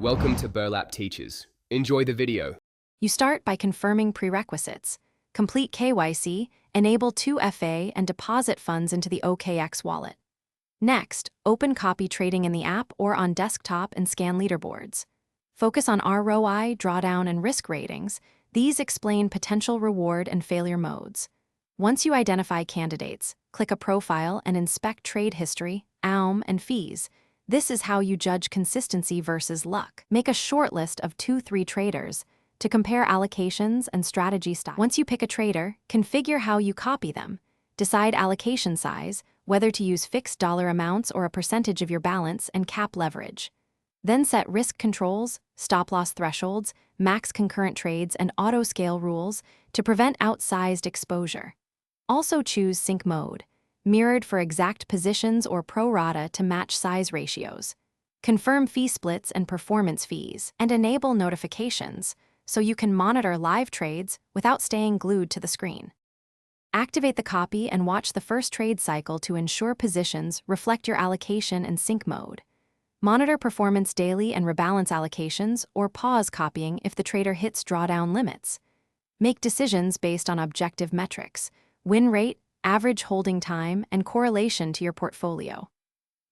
Welcome to Burlap Teachers. Enjoy the video. You start by confirming prerequisites. Complete KYC, enable 2FA, and deposit funds into the OKEx wallet. Next, open copy trading in the app or on desktop and scan leaderboards. Focus on ROI, drawdown, and risk ratings. These explain potential reward and failure modes. Once you identify candidates, click a profile and inspect trade history, AUM, and fees. This is how you judge consistency versus luck. Make a short list of 2-3 traders to compare allocations and strategy style. Once you pick a trader, configure how you copy them. Decide allocation size, whether to use fixed dollar amounts or a percentage of your balance, and cap leverage. Then set risk controls, stop-loss thresholds, max concurrent trades, and auto-scale rules to prevent outsized exposure. Also choose sync mode, mirrored for exact positions or pro rata to match size ratios. Confirm fee splits and performance fees, and enable notifications so you can monitor live trades without staying glued to the screen. Activate the copy and watch the first trade cycle to ensure positions reflect your allocation and sync mode. Monitor performance daily and rebalance allocations or pause copying if the trader hits drawdown limits. Make decisions based on objective metrics, win rate, average holding time, and correlation to your portfolio.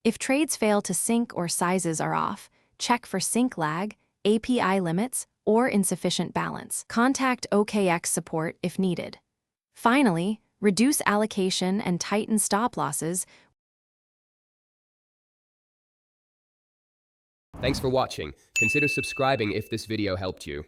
If trades fail to sync or sizes are off, check for sync lag, API limits, or insufficient balance. Contact OKEx support if needed. Finally, reduce allocation and tighten stop losses. Thanks for watching. Consider subscribing if this video helped you.